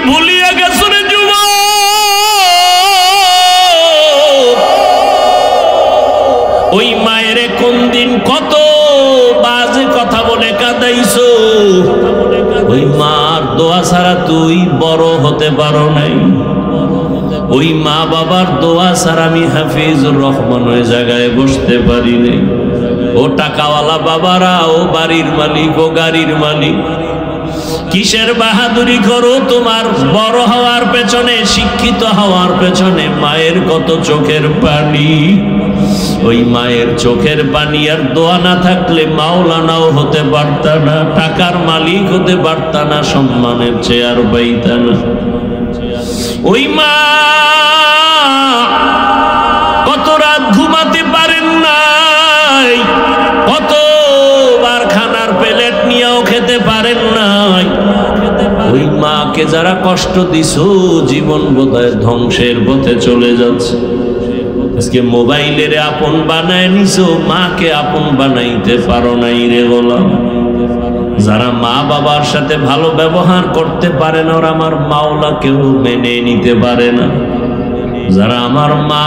ভুলিয়া গেছো রে যুবক? ওই মায়ের কোন দিন কত বাজে কথা বলে কাঁদাইছো? ওই মার দোয়া ছাড়া তুই বড় হতে পারো নাই। ওই মা বাবার দোয়া ছাড়া আমি হাফিজুর রহমান ওই জায়গায় বসতে পারি নাই। ও টাকাওয়ালা বাবারা, ও বাড়ির মালিক, ও গাড়ির মালিক, কিসের বাহাদুরি করো? তোমার বড় হওয়ার পেছনে, শিক্ষিত হওয়ার পেছনে মায়ের কত চোখের পানি। ওই মায়ের চোখের পানি আর দোয়া না থাকলে মাওলানাও হতে পারতা না, টাকার মালিক হতে পারতা না, সম্মানের চেয়ার পাইতা না। ওই মা কত রাত ঘুমাতে পারেন নাই, কতবার খানার প্লেট নিয়েও খেতে পারেন নাই। ওই মাকে যারা কষ্ট দিছো, জীবন বোধহয় ধ্বংসের পথে চলে যাচ্ছে। আজকে মোবাইলের আপন বানায় নিছো, মাকে আপন বানাইতে পারো নাই রে গোলাম। যারা মা বাবার সাথে ভালো ব্যবহার করতে পারে না, ওরা আমার মাওলাকেও মেনে নিতে পারে না। যারা আমার মা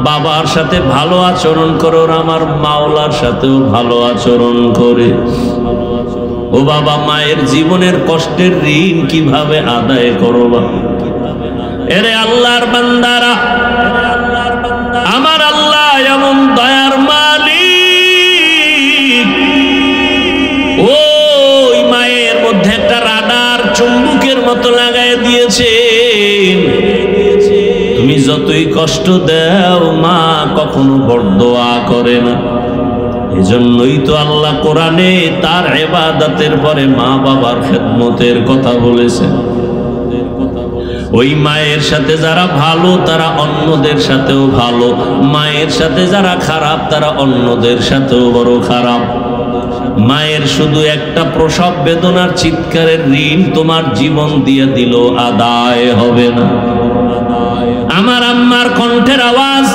বাবার সাথে ভালো আচরণ করে, ওরা আমার মাওলার সাথেও ভালো আচরণ করে। ও বাবা, মায়ের জীবনের কষ্টের ঋণ কিভাবে আদায় করবা? এরে আল্লাহর বান্দারা, আমার আল্লাহ এমন দয়ার মালিক। ওই মায়ের মধ্যে একটা রাডার চুম্বকের মতো লাগায় দিয়েছেন। তুমি যতই কষ্ট দাও, মা কখনো বরদোয়া করে না। এজন্যই তো আল্লাহ কোরআনে তার ইবাদতের পরে মা বাবার খেদমতের কথা বলেছেন। ওই মায়ের সাথে যারা ভালো, তারা অন্যদের সাথেও ভালো। মায়ের সাথে যারা খারাপ, তারা অন্যদের সাথেও বড় খারাপ। মায়ের শুধু একটা প্রসব বেদনার চিৎকারের ঋণ তোমার জীবন দিয়ে দিল আদায় হবে না। আমার আম্মার কণ্ঠের আওয়াজ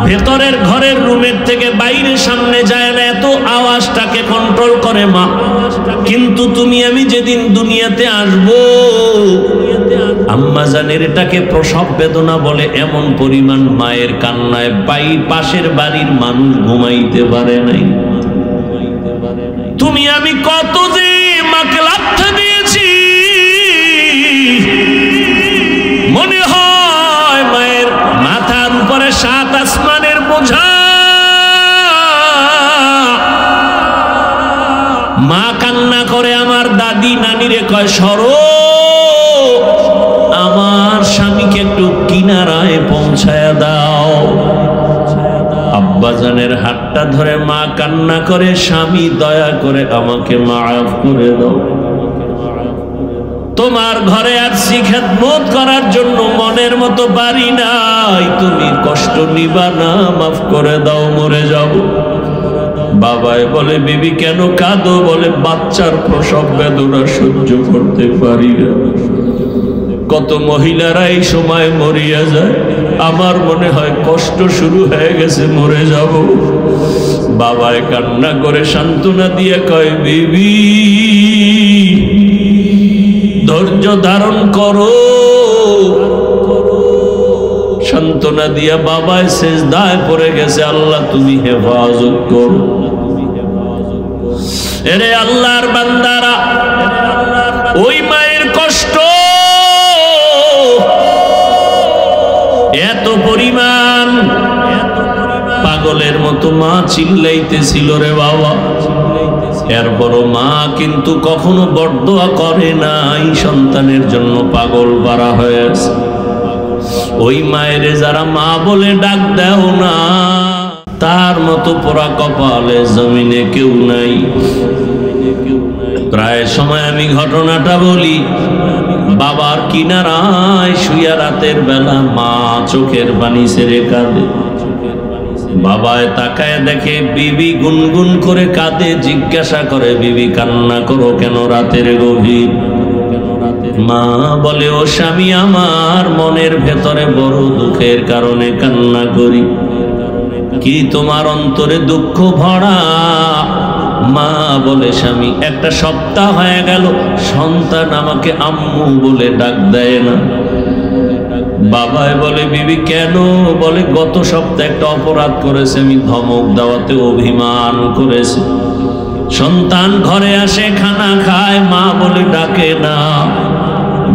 ভেতরের ঘরের রুমের থেকে বাইরে সামনে যায় না, এত আওয়াজটাকে কন্ট্রোল করে মা। কিন্তু তুমি আমি যেদিন দুনিয়াতে আসবো, আম্মা জানের এটাকে প্রসব বেদনা বলে। এমন পরিমাণ মায়ের কান্নায় পাশের বাড়ির মানুষ ঘুমাইতে পারে নাই। তুমি আমি কত যে মাকে লাথা দিয়েছি, মনে হয় মায়ের মাথার উপরে 7 আসমানের বোঝা। মা কান্না করে আমার দাদি নানিরে কয়, সরো, আমার স্বামীকে একটু কিনারায় পৌঁছায় দাও। আব্বাজানের হাতটা ধরে মা কান্না করে, স্বামী দয়া করে আমাকে মাফ করে দাও। তোমার ঘরে আসছি খেদমত করার জন্য, মনের মতো পারি নাই, তুমি কষ্ট নিবা না, মাফ করে দাও, মরে যাব। বাবাই বলে, বিবি কেন কাঁদো? বলে, বাচ্চার প্রসব বেদনা সহ্য করতে পারি না। কত মহিলারা এই সময় মরিয়া যায়, আমার মনে হয় কষ্ট শুরু হয়ে গেছে, মরে যাব। বাবাই কান্না করে সান্ত্বনা দিয়ে কয়, বিবি ধৈর্য ধারণ করো। সান্ত্বনা দিয়া বাবায় সেজদায় পড়ে গেছে, আল্লাহ তুমি হেফাজত করো। এরে আল্লাহর বান্দারা, ওই মায়ের কষ্ট এত পরিমাণ, পাগলের মতো মা চিল্লাইতেছিল রে বাবা। এরপরও মা কিন্তু কখনো বরদোয়া করে নাই, সন্তানের জন্য পাগল পারা হয়েছে। ওই মায়ের যারা মা বলে ডাক দেও না, তার মতো পোড়া কপালে জমিনে কেউ নাই। প্রায় সময় আমি ঘটনাটা বলি, বাবার কিনারায় শুইয়া রাতের বেলা মা চোখের পানি ছেড়ে কাঁদে। বাবায় তাকায় দেখে বিবি গুনগুন করে কাঁদে। জিজ্ঞাসা করে, বিবি কান্না করো কেন রাতের গভীর? মা বলে, ও স্বামী, আমার মনের ভেতরে বড় দুঃখের কারণে কান্না করি। কি তোমার অন্তরে দুঃখ ভরা? মা বলে স্বামী, একটা সপ্তাহ হয়ে গেল সন্তান আমাকে আম্মু বলে ডাক দেয় না। বাবাই বলে বিবি কেন? বলে গত সপ্তাহে একটা অপরাধ করেছে, আমি ধমক দেওয়াতে অভিমান করেছে। সন্তান ঘরে আসে, খানা খায়, মা বলে ডাকে না।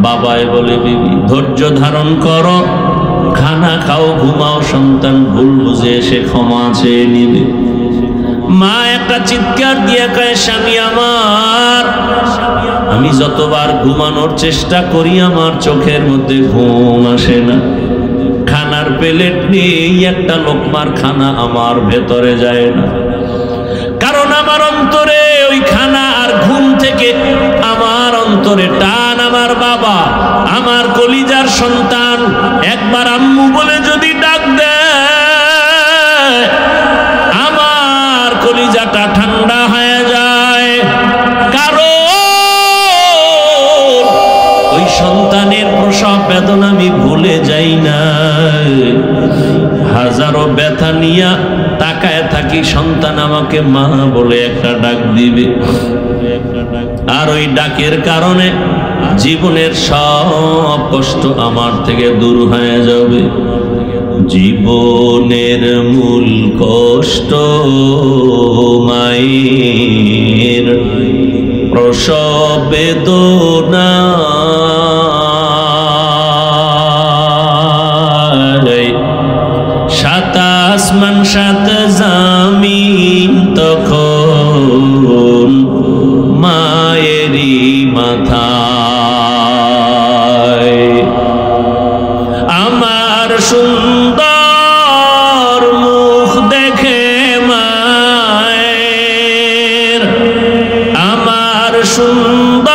বাবাই বলে বিবি ধৈর্য ধারণ করো, খানা খাও, ঘুমাও, সন্তান ভুল বুঝে এসে ক্ষমা চেয়ে নিবে। মা একটা চিৎকার দিয়ে কয় স্বামী আমার, আমি যতবার ঘুমানোর চেষ্টা করি আমার চোখের মধ্যে ঘুম আসে না। খানার প্লেট নেই, একটা লোকমার খানা আমার ভেতরে যায় না, কারণ আমার অন্তরে ওই খানা আর ঘুম থেকে আমার অন্তরে টান আমার বাবা, আমার কলিজার সন্তান একবার আম্মু বলে যদি ডাক দেয় আমার কলিজাটা ঠান্ডা হয়ে যায়। কারণ ওই সন্তানের প্রসব বেদনা আমি ভুলে যাই না। হাজারো ব্যথা নিয়া তাকায় থাকি, সন্তান আমাকে মা বলে একটা ডাক দিবে, আর ওই ডাকের কারণে জীবনের সব কষ্ট আমার থেকে দূর হয়ে যাবে। জীবনের মূল কষ্ট মায়ের প্রসব বেদনা, সাত আসমান সাত জামিন তখন মায়েরই মাথায়। আমার সুন্দর মুখ দেখে মায়ের, আমার সুন্দর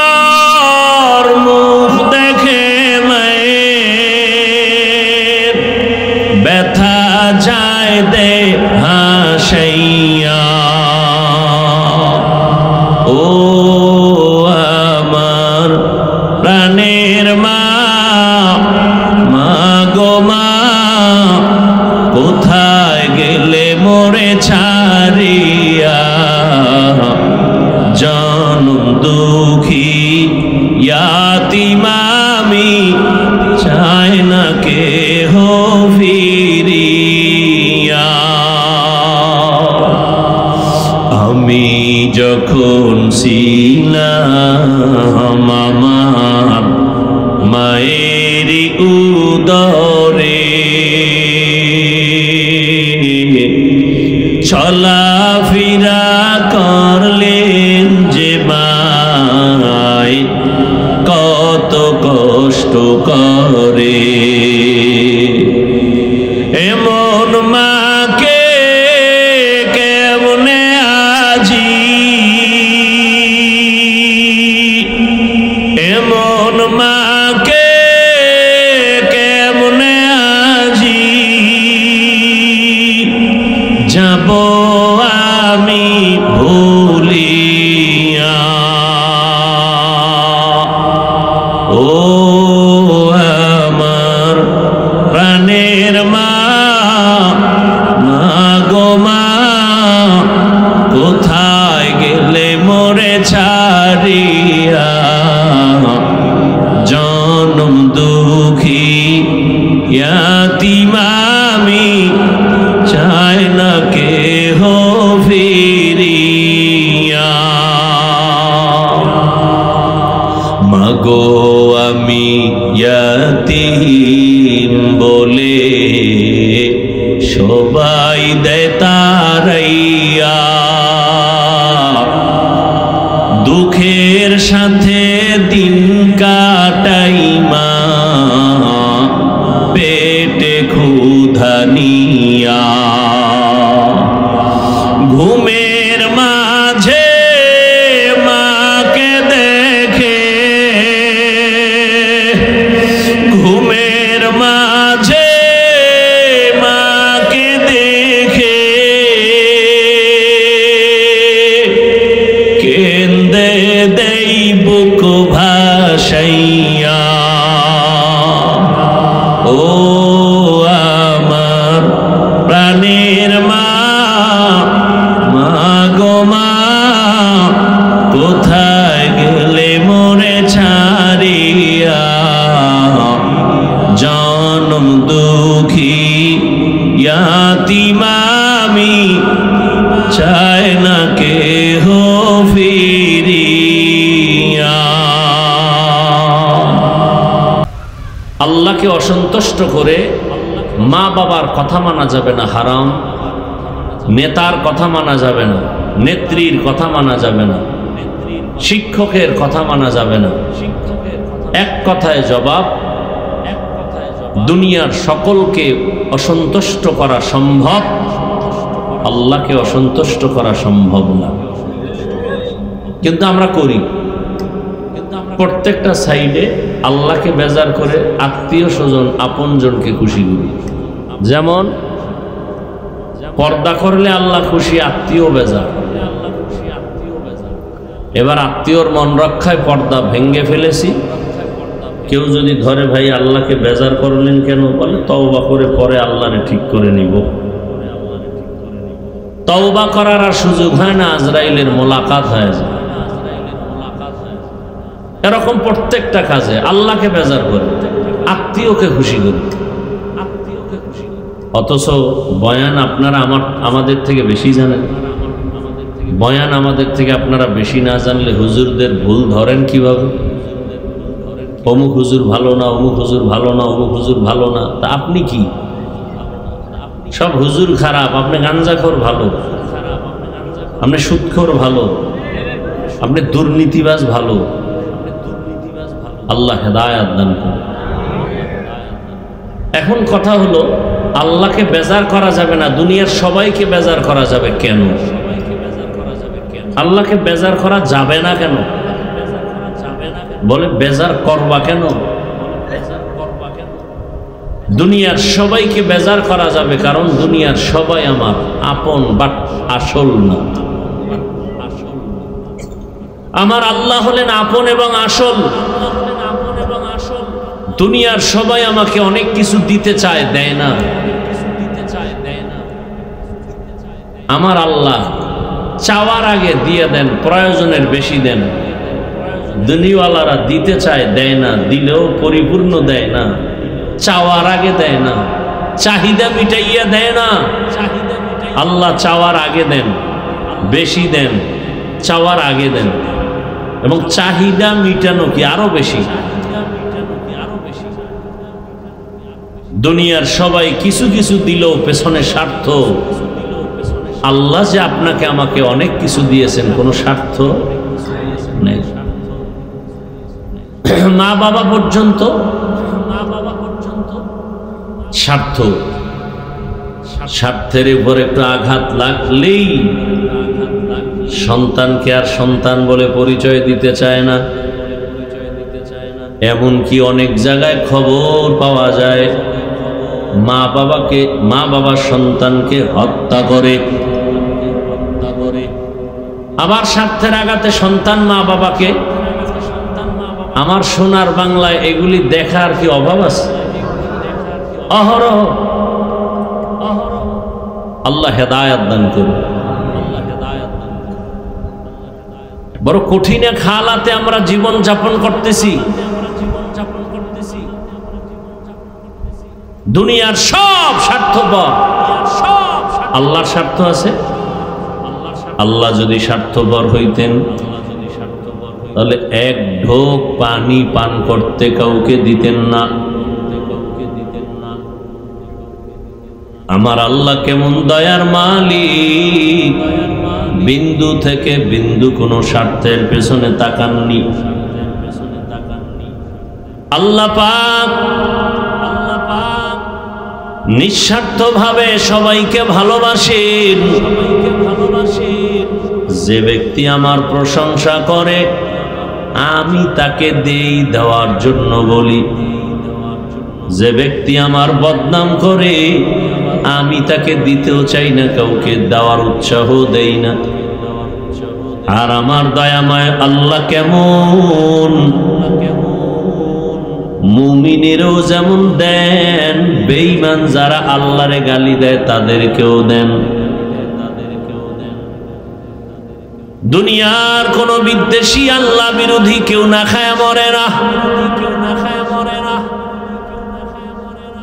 মুখ দেখে মায়ের ব্যথা যায় দে হাসাইয়া। ও আমার প্রাণের মা, মা গো মা, কোথায় গেলে মোরে ছাড়িয়া? জনম দুঃখী ইয়াতীম আমি, চাই না কেহ ফিরিয়া। আমি যখন ছিলাম আমার মায়েরই উদরে, চলাফেরা করলেন যে মায় কত কষ্ট করে। এমন মাকে কেমনে আজি, এমন মাকে কেমনে আজি যাব আমি ভুলিয়া। ও আমার প্রাণের মা, মা গো মা, কোথায় গেলে মোরে ছাড়িয়া? জনম দুঃখী ইয়াতীম আমি, চাই না কেহ ফিরিয়া। মাগো আমি ইয়াতীম বলে সবাই দেয় তারাইয়া, দুঃখের সাথে দিন কাটাই মা, পেটে ক্ষুধা নিয়া। ঘুমের মাঝে মাকে দেখে, ঘুমের মাঝে মাকে দেখে কেন্দে দেই বুক ভাসাইয়া। ও আমার প্রাণের মা, মা গো মা, জানম দুঃখী ইয়াতিমামি চায় না কেহ ফিরিয়া। আল্লাহকে অসন্তুষ্ট করে মা বাবার কথা মানা যাবে না, হারাম। নেতার কথা মানা যাবে না, নেত্রীর কথা মানা যাবে না, শিক্ষকের কথা মানা যাবে না। এক কথায় জবাব, দুনিয়ার সকলকে অসন্তুষ্ট করা সম্ভব, আল্লাহকে অসন্তুষ্ট করা সম্ভব না। কিন্তু আমরা করি, প্রত্যেকটা সাইডে আল্লাহকে বেজার করে আত্মীয় স্বজন আপনজনকে খুশি করি। যেমন পর্দা করলে আল্লাহ খুশি, আত্মীয় বেজার। এবার আত্মীয়র মন রক্ষায় পর্দা ভেঙ্গে ফেলেছি। কেউ যদি ধরে, ভাই আল্লাহকে বেজার করলেন কেন, বলে তওবা করে পরে আল্লাহরে ঠিক করে নিব। তওবা করার আর সুযোগ হয় না, আজরাইলের মোলাকাত হয়ে যায়। এরকম প্রত্যেকটা কাজে আল্লাহকে বেজার করে আত্মীয়কে খুশি করি। অথচ বয়ান আপনারা আমাদের থেকে বেশি জানেন। বয়ান আমাদের থেকে আপনারা বেশি না জানলে হুজুরদের ভুল ধরেন কিভাবে? অমুক হুজুর ভালো না, অমুক হুজুর ভালো না, অমুক হুজুর ভালো না। তা আপনি কি? সব হুজুর খারাপ, আপনি গাঞ্জাখোর ভালো, আপনি সুদখোর ভালো, আপনি দুর্নীতিবাজ ভালো। আল্লাহ হেদায়েত দান করুন। এখন কথা হলো, আল্লাহকে বেজার করা যাবে না, দুনিয়ার সবাইকে বেজার করা যাবে কেন? আল্লাহকে বেজার করা যাবে না কেন? বলে বেজার করবা কেন? দুনিয়ার সবাইকে বেজার করা যাবে কারণ দুনিয়ার সবাই আমার আপন, বাট আসল না। আমার আল্লাহ হলেন আপন এবং আসল। দুনিয়ার সবাই আমাকে অনেক কিছু দিতে চায়, দেয় না। আমার আল্লাহ চাওয়ার আগে দিয়ে দেন, প্রয়োজনের বেশি দেন। দুনিয়াওয়ালারা দিতে চায়, দেয় না, দিলেও পরিপূর্ণ দেয় না। চাওয়ার আগে দেয় না, চাহিদা মিটাইয়া দেয় না। আল্লাহ চাওয়ার আগে দেন, বেশি দেন, চাওয়ার আগে দেন। এবং চাহিদা মিটানো কি আরো বেশি। দুনিয়ার সবাই কিছু কিছু দিলেও পেছনে স্বার্থ। আল্লাহ যে আপনাকে আমাকে অনেক কিছু দিয়েছেন, কোনো স্বার্থ নেই। মা বাবা পর্যন্ত স্বার্থ। স্বার্থের উপর একটু আঘাত লাগলেই সন্তানকে আর সন্তান বলে পরিচয় দিতে চায় না। এমনকি অনেক জায়গায় খবর পাওয়া যায়, মা বাবা সন্তানকে হত্যা করে। আবার স্বার্থের আঘাতে সন্তান মা বাবাকে। আমার সোনার বাংলায় এগুলি দেখার কি অভাব আছে? অহরহ। আল্লাহ হেদায়েত দান করুন। বড় কঠিন এক হালাতে আমরা জীবন যাপন করতেছি। দুনিয়ার সব স্বার্থপর, আল্লাহর স্বার্থ আছে। আল্লাহ যদি স্বার্থপর হইতেন তাহলে এক ঢোক পানি পান করতে কাউকে দিতেন না। আমার আল্লাহ কেমন দয়ার মালিক, বিন্দু থেকে বিন্দু কোনো স্বার্থের পেছনে তাকাননি। আল্লাহ পাক নিঃস্বার্থভাবে সবাইকে ভালোবাসেন। যে ব্যক্তি আমার প্রশংসা করে আমি তাকে দেই, দেওয়ার জন্য বলি। যে ব্যক্তি আমার বদনাম করে আমি তাকে দিতেও চাই না, কাউকে দেওয়ার উৎসাহ দেই না। আর আমার দয়াময় আল্লাহ কেমন, মুমিনেরও যেমন দেন, বেঈমান যারা আল্লাহরে গালি দেয় তাদেরকেও দেন। দুনিয়ার কোন বিদ্বেষী আল্লাহ বিরোধী কেউ না খায় মরে না।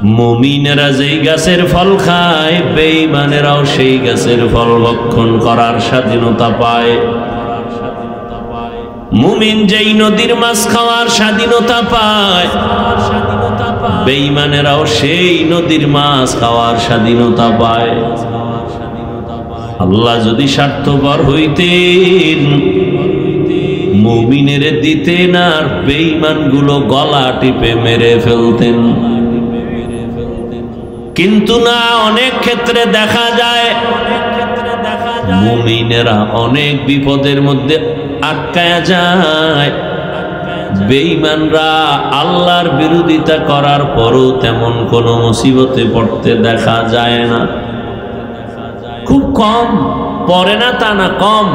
মুমিনেরা যেই গাছের ফল খায়, বেঈমানেরাও সেই গাছের ফল ভক্ষণ করার স্বাধীনতা পায়। মুমিন যেই নদীর মাছ খাওয়ার স্বাধীনতা পায়, বেঈমানেরাও সেই নদীর মাছ খাওয়ার স্বাধীনতা পায়। আল্লাহ যদি স্বার্থপর হইতেন, মুমিনের দিতেন আর বেঈমানগুলো গলা টিপে মেরে ফেলতেন। কিন্তু না, অনেক ক্ষেত্রে দেখা যায় মুমিনেরা অনেক বিপদের মধ্যে আটকায়া যায়, বেঈমানরা আল্লাহর বিরোধিতা করার পরও তেমন কোনো মুসিবতে পড়তে দেখা যায় না। খুব কম পড়ে না, তা না, কম।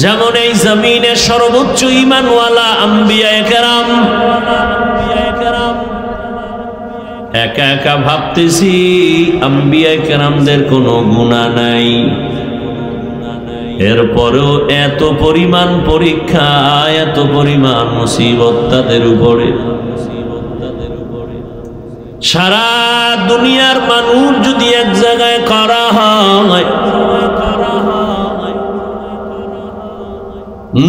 যেমন এই জমিনের সর্বোচ্চ ঈমানওয়ালা আম্বিয়ায়ে কেরাম, একা একা ভাবতেছি আম্বিয়ায়ে কেরামদের কোনো গুনাহ নাই, এরপরেও এত পরিমাণ পরীক্ষা, এত পরিমাণ মুসিবত তাদের উপরে। সারা দুনিয়ার মানুষ যদি এক জায়গায় করা হয়,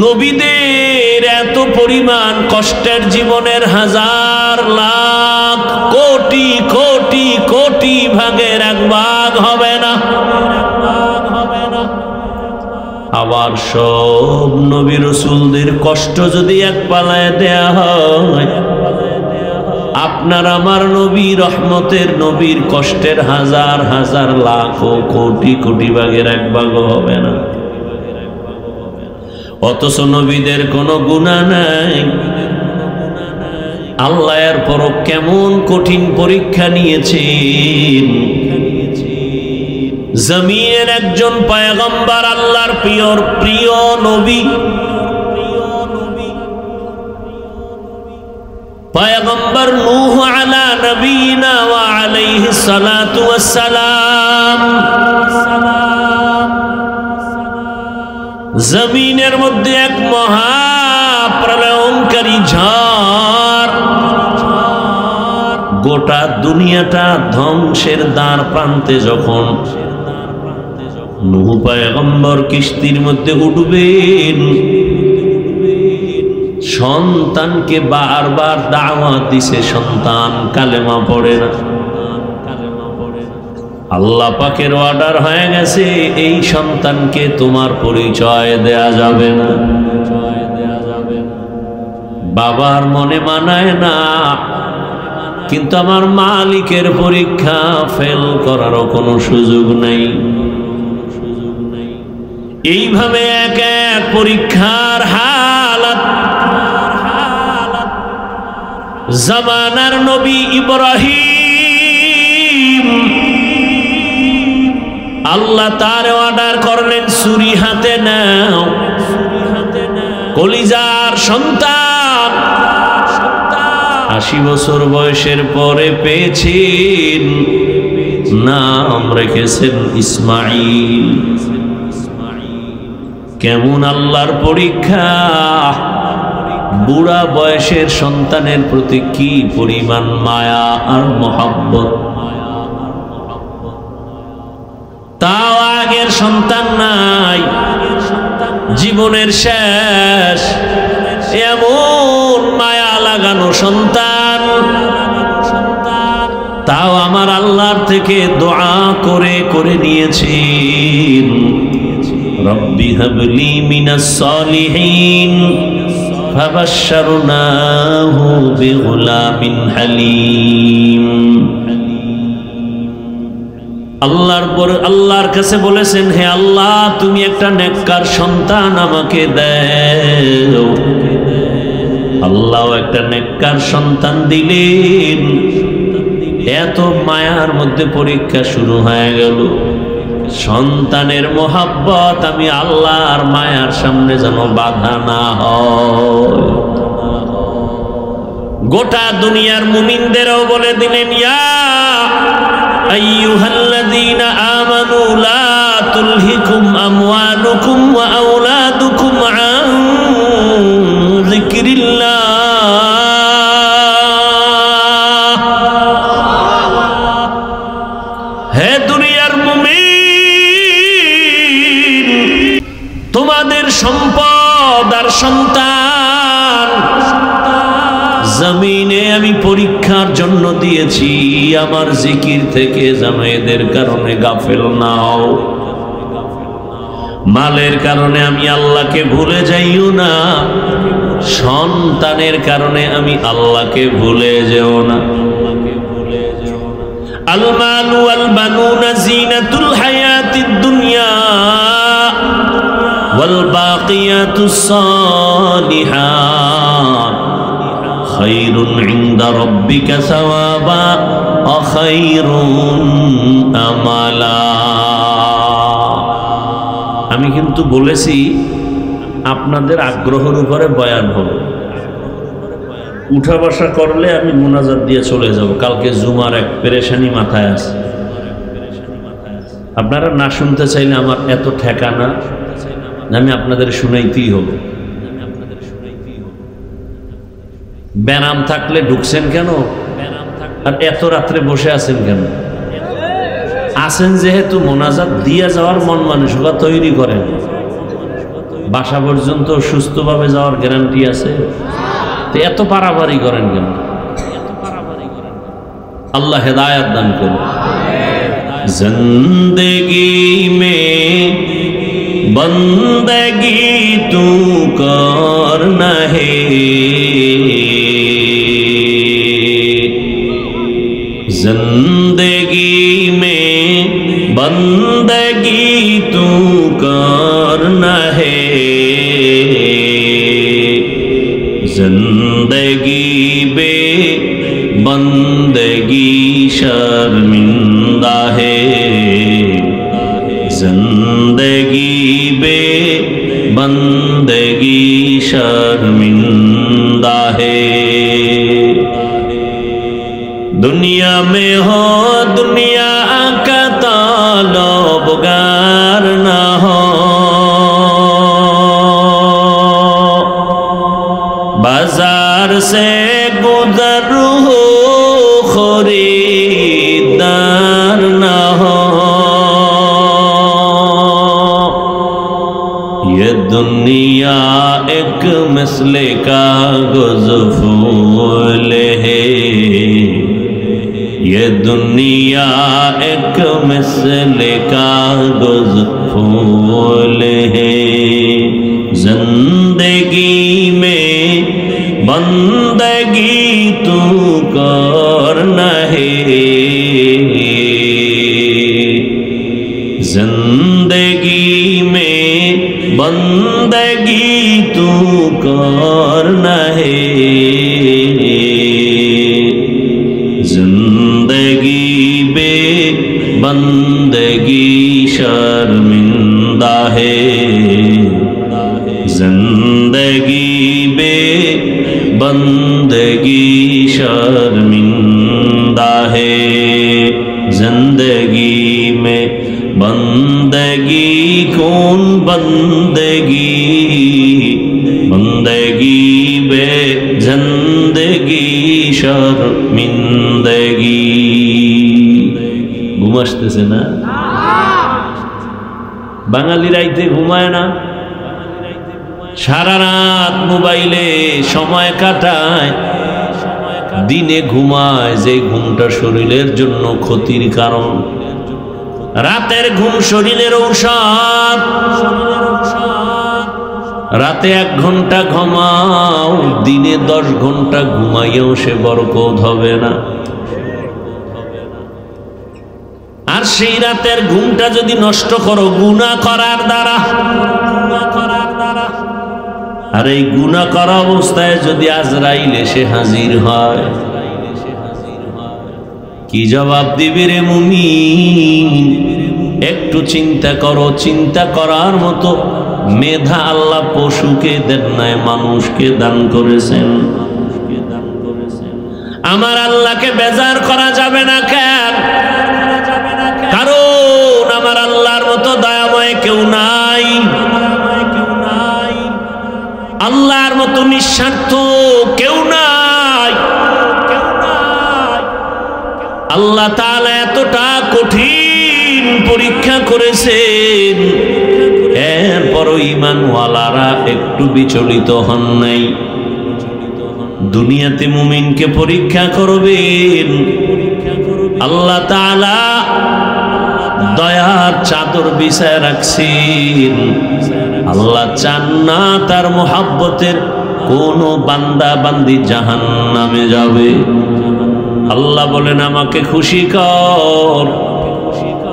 নবীদের এত পরিমাণ কষ্টের জীবনের হাজার লাখ কোটি কোটি কোটি ভাগের এক ভাগ হবে না। আবার সব নবী রাসূলদের কষ্ট যদি এক পালায় দেয়া হয়, আপনার আমার নবী রহমতের নবীর কষ্টের হাজার হাজার লাখ ও কোটি কোটি ভাগের এক ভাগও হবে না। অথচ নবীদের কোনো গুনাহ নাই, আল্লাহ এর পর কেমন কঠিন পরীক্ষা নিয়েছেন। জমিনের একজন পয়গম্বর, আল্লাহর প্রিয় নবী, পয়গম্বর নূহ আলা নবীনা ওয়া আলাইহিস সালাতু ওয়াস সালাম, জমিনের মধ্যে এক মহা প্রলয়ঙ্কারী ঝড়, গোটা দুনিয়াটা ধ্বংসের দ্বার প্রান্তে যখন নূহ পয়গম্বর কিস্তির মধ্যে উঠবেন, সন্তানকে বারবার দাওয়াত দিছে, সন্তান কালেমা পড়ে না। আল্লাহ পাকের অর্ডার হয়ে গেছে, এই সন্তানকে তোমার পরিচয় দেয়া যাবে না। বাবার মনে মানায় না, কিন্তু আমার মালিকের পরীক্ষা, ফেল করারও কোনো সুযোগ নেই। এইভাবে এক এক পরীক্ষার হালাত জামানার নবী ইব্রাহিম, আল্লাহ তার অর্ডার করলেন, ছুরি হাতে নাও, কলিজার সন্তান 80 বছর বয়সের পরে পেয়েছেন, নাম রেখেছেন ইসমাঈল। কেমন আল্লাহর পরীক্ষা! বুড়া বয়সের সন্তানের প্রতি কি পরিমাণ মায়া আর মহব্বত! তাও আগের সন্তান নাই, জীবনের শেষ, এমন মায়া লাগানো সন্তান, তাও আমার আল্লাহর থেকে দোয়া করে করে নিয়েছেন, রব্বি হাবলি মিনাস সালিহিন, ফাবাশশারনাহু বিগুলামিন হালিম। আল্লাহর কাছে বলেছেন, হে আল্লাহ, তুমি একটা নেককার সন্তান আমাকে দাও। আল্লাহ একটা নেককার সন্তান দিলেন। এত মায়ার মধ্যে পরীক্ষা শুরু হয়ে গেল। সন্তানের মোহাব্বত আমি আল্লাহর মায়ার সামনে যেন বাধা না হয়। গোটা দুনিয়ার মুমিনদেরও বলে দিলেন, ইয়া আইয়ুহাল্লাযীনা আমানু লা তুলহিকুম আমওয়ালুকুম ওয়া আওলাদুকুম আন যিকরিল্লাহ জমিনে আমি পরীক্ষার জন্য দিয়েছি, আমার জিকির থেকে যেন এদের কারণে গাফেল না হও। মালের কারণে আমি আল্লাহকে ভুলে যাইও না, সন্তানের কারণে আমি আল্লাহকে ভুলে যেও না। আল মালু ওয়াল বানুনা জিনাতুল হায়াতিদ দুনিয়া ওয়াল বাকিয়াতুস সালিহাত খায়রুন ইনদা রাব্বিকা সাওয়াবা ওয়া খায়রুন আমালা। আমি কিন্তু বলেছি আপনাদের আগ্রহের উপরে বয়ান হবে। উঠা বসা করলে আমি মোনাজাত দিয়ে চলে যাব। কালকে জুমার এক পেরেশানি মাথায় আছে। আপনারা না শুনতে চাইলে আমার এত ঠেকানা, আমি আপনাদের শুনাইতেই হবে। ব্যারাম থাকলে ঢুকছেন কেন? আর এত রাত্রে বসে আছেন কেন? আছেন যেহেতু মোনাজাত দিয়ে যাওয়ার মন মানসিকতা তৈরি করেন। বাসা পর্যন্ত সুস্থভাবে যাওয়ার গ্যারান্টি আছে, তো এত পারাপারি করেন কেন? আল্লাহ হেদায়েত দান করুন। জিন্দেগি মে বন্দগি তু করনা হে, जिंदगी में बंदगी तू करना है, जिंदगी बे बंदगी शर्मिंदा है, जिंदगी बे बंदगी शर्मिंदा है। दुनिया में हो दुनिया का ताल्लुकार न हो, बाजार से गुजर हो खरीदार न हो, ये दुनिया एक मसले का गुज़फूल है, ये दुनिया एक मिसले का गुज़फूल है, जिंदगी में बंदगी तू करना है, जिंदगी में बंदगी तू करना है, जिंदगी बे बंदगी शर्मिंदा है, जिंदगी बे बंदगी शर्मिंदा है, जिंदगी में बंदगी कौन बंदगी, बंदगी बे जिंदगी शर्मिंदगी। ঘুম আসতেছে না? বাঙালি রাইতে ঘুমায় না, সারা রাত মোবাইলে সময় কাটায়, দিনে ঘুমায় যে ঘুমটা শরীরের জন্য ক্ষতির কারণ। রাতের ঘুম শরীরের ঔষধ। রাতে 1 ঘন্টা ঘুমাও, দিনে 10 ঘন্টা ঘুমাইয়াও সে বরকত হবে না। আর সেই রাতের ঘুমটা যদি নষ্ট করো গুনাহ করার দ্বারা, আর এই গুনাহ করা অবস্থায় যদি আজরাইল এসে হাজির হয়, কি জবাব দিবে রে মুমিন? একটু চিন্তা করো। চিন্তা করার মতো মেধা আল্লাহ পশুকে দেন নাই, মানুষকে দান করেছেন। আমার আল্লাহকে বেজার করা যাবে না কেন? কারণ আমার আল্লাহর মতো দয়াময় কেউ নাই, আল্লাহর মতো নিঃস্বার্থ কেউ নাই। আল্লাহ তাআলা এতটা কঠিন পরীক্ষা করেছেন, এরপরও ঈমানওয়ালারা একটু বিচলিত হন নাই। দুনিয়াতে মুমিনকে পরীক্ষা করবেন। আল্লাহ তাআলা দয়ার চাদর বিছায় রাখছেন। আল্লাহ চান না তার মোহাব্বতের কোন বান্দা বান্দি জাহান্নামে যাবে। আল্লাহ বলেন আমাকে খুশি কর।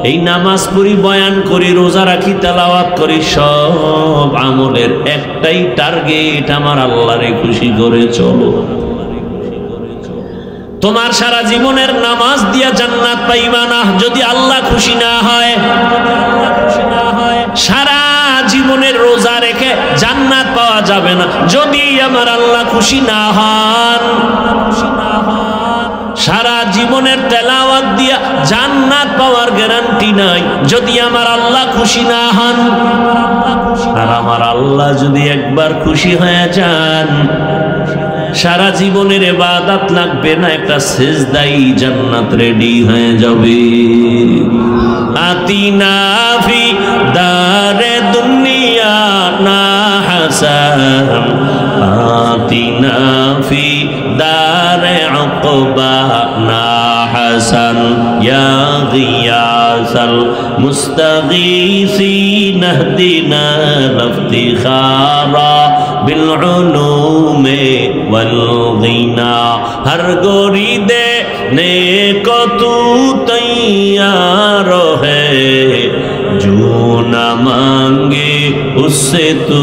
এই নামাজ পড়ি, বয়ান করি, রোজা রাখি, তেলাওয়াত করি, সব আমলের একটাই টার্গেট, আমার আল্লাহরে খুশি করে চলো। তোমার সারা জীবনের নামাজ দিয়া জান্নাত পাইবা না যদি আল্লাহ খুশি না হয়। সারা জীবনের রোজা রেখে জান্নাত পাওয়া যাবে না যদি আমার আল্লাহ খুশি না হন। সারা জীবনের তেলাওয়াত দিয়া জান্নাত পাওয়ার গ্যারান্টি নাই যদি আমার আল্লাহ খুশি না হন। আর আমার আল্লাহ যদি একবার খুশি হয়ে যান, সারা জীবনের ইবাদত লাগবে না, একটা সিজদাই জান্নাত রেডি হয়ে যাবে। আতিনা ফি দারে দুনিয়া না হাসান, আতিনা ফি দারে উকবা না হাসান, ইয়া গিয়াসাল মুস্তাগীসিন ইহদিনা ইফতিখারা বিল উলুমে ওয়াল গিনা। হর গোরি দেনে কো তু তৈয়ার হ্যায়, जो न मांगे उससे तू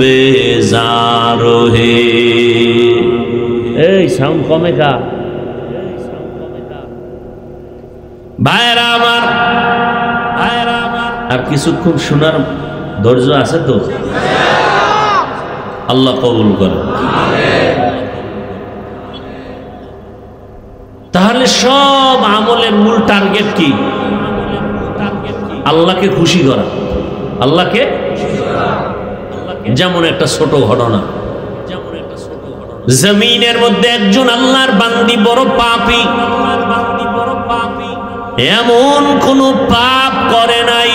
बेजार है। এই সাউন্ড কমে কা ভাইরা আমার, আর কিছুক্ষণ শোনার ধৈর্য আছে তো? আল্লাহ কবুল করে। তাহলে সব আমলের মূল টার্গেট কি? আল্লাহকে খুশি করা। আল্লাহকে, যেমন একটা ছোট ঘটনা, জমিনের মধ্যে একজন আল্লাহর বান্দি বড় পাপী, এমন কোন পাপ করে নাই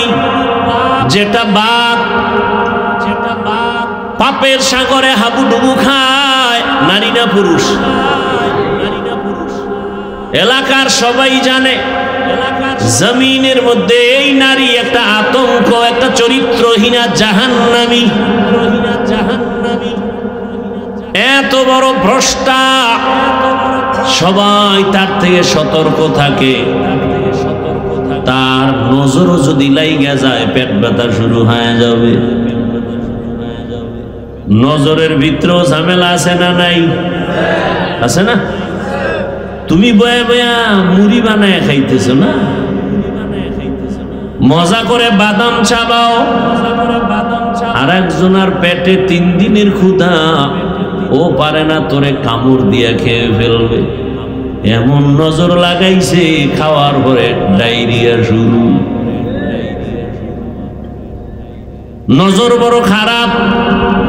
যেটা বাপ পাপের সাগরে হাবুডুবু খায়। নারী না পুরুষ? এলাকার সবাই জানে জমিনের মধ্যে এই নারী একটা আতঙ্ক, একটা চরিত্রহীনা জাহান্নামী। এত বড় ভ্রষ্টা, সবাই তার থেকে সতর্ক থাকে। তার নজরও যদি লাইগা যায় পেট ব্যথা শুরু হয়ে যাবে। নজরের ভিতরেও ঝামেলা আছে না নাই? আছে না? তুমি বয়া বয়া মুড়ি বানায় খাইতেছো না, মজা করে বাদাম চাবাও, আর একজনের পেটে 3 দিনের ক্ষুধা, ও পারে না তোরে কামড় দিয়া খেয়ে ফেলবে। এমন নজর লাগাইছে, খাওয়ার পরে ডায়রিয়া শুরু। নজর বড় খারাপ,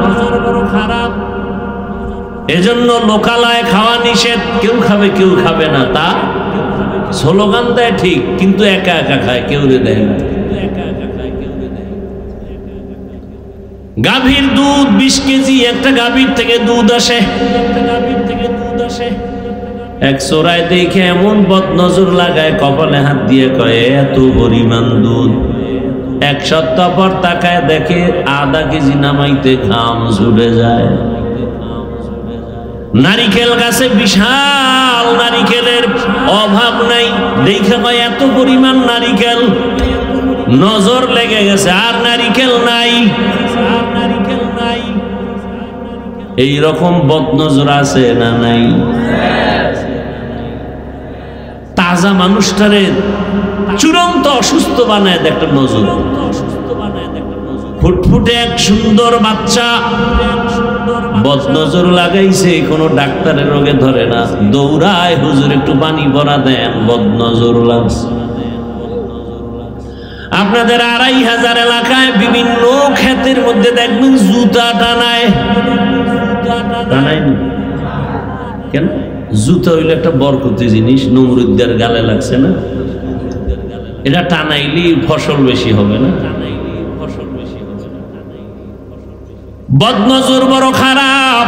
নজর বড় খারাপ। এজন্য লোকালয়ে খাওয়া নিষেধ, কেউ খাবে কেউ খাবে না, তা স্লোগান দেয় ঠিক, কিন্তু একা একা খায়, কেউ দেয় না। গাভীর দুধ 20 কেজি, একটা গাভীর থেকে দুধ আসে। এক চোরাই দেখে এমন বদনজর লাগায়, কপালে হাত দিয়ে কয় এত পরিমাণ দুধ। 1 সপ্তাহ পর তাকায় দেখে আধা কেজি নামাইতে ঘাম ছুটে যায়। নারিকেল গাছে বিশাল নারিকেলের অভাব নাই, দেখে কয় এত পরিমাণ নারিকেল। নজর লেগে গেছে, আর নারিকেল নাই। এই রকম বদনজর আছে না নাই? তাজা মানুষটারে চূড়ান্ত অসুস্থ বানায় দেয় একটা নজর। ফুটফুটে এক সুন্দর বাচ্চা বদনজর লাগাইছে, কোনো ডাক্তারের রোগে ধরে না, দৌড়ায় হুজুর একটু পানি ভরা দেন, বদনজর লাগছে। আপনাদের 2500 এলাকায় বিভিন্ন ক্ষেতের মধ্যে দেখবেন জুতা টানায়। টানায় না কেন? জুতা হইলে একটা বরকতি জিনিস, নমরুদ্দের গালে লাগছে না, এটা টানাইলি ফসল বেশি হবে না? বদনজর বড় খারাপ।